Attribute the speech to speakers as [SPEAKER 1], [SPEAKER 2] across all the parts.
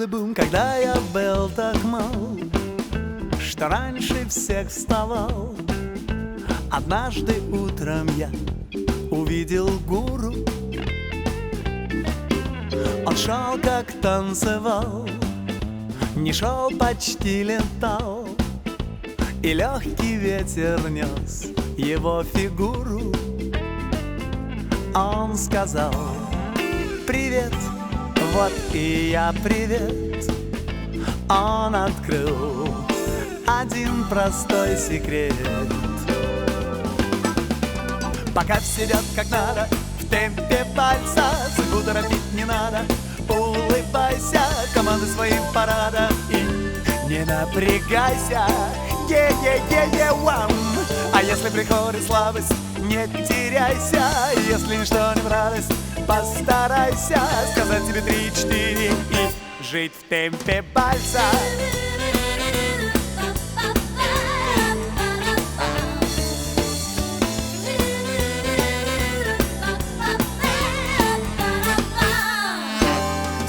[SPEAKER 1] бум. Когда я был так мал, что раньше всех вставал, однажды утром я увидел гуру. Он шел, как танцевал, не шел, почти летал, и легкий ветер нес его фигуру. Он сказал: привет, вот и я, привет. Он открыл один простой секрет. Пока все идет как надо, в темпе вальса, судьбу торопить не надо. Улыбайся команды своим парадом и не напрягайся. Е-е-е-е-вам. А если приходит слабость, не теряйся. Если ничто не в радость, постарайся сказать себе 3-4 и жить в темпе вальса.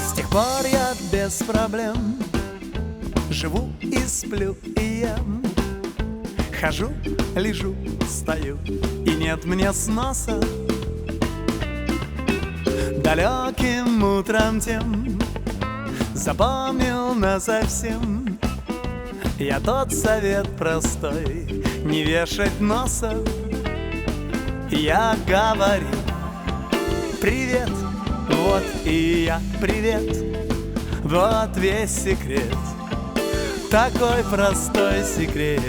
[SPEAKER 1] С тех пор я без проблем живу и сплю и ем, хожу, лежу, стою, и нет мне сноса. Далеким утром тем запомнил насовсем я тот совет простой: не вешать носа. Я говорю: привет, вот и я, привет. Вот весь секрет, такой простой секрет.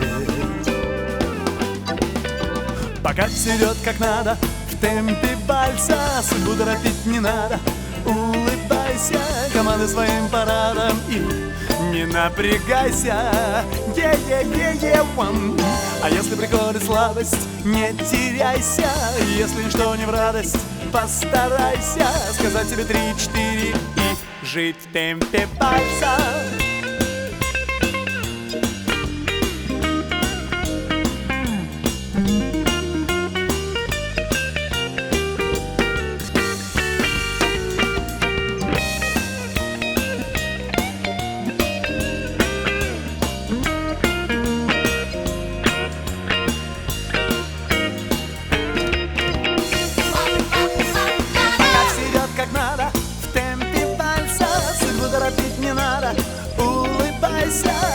[SPEAKER 1] Пока все идет как надо, в темпе вальса, судьбу торопить не надо. Улыбайся команды своим парадом и не напрягайся. Е-е-е-е-вам. А если приходит слабость, не теряйся. Если ничто не в радость, постарайся сказать себе 3-4 и жить в темпе вальса.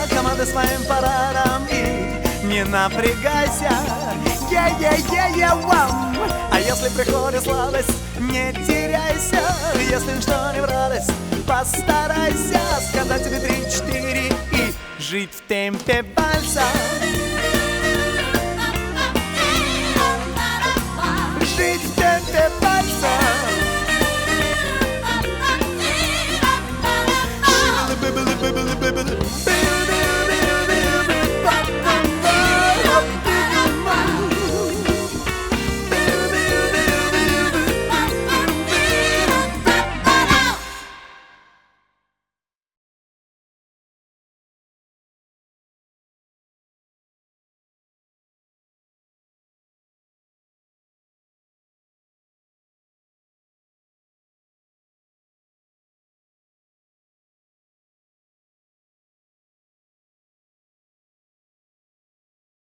[SPEAKER 1] Команда своим парадом и не напрягайся. Е-е-е-е-вам. А если приходит слабость, не теряйся. Если ничто не в радость, постарайся сказать тебе 3-4 и жить в темпе вальса.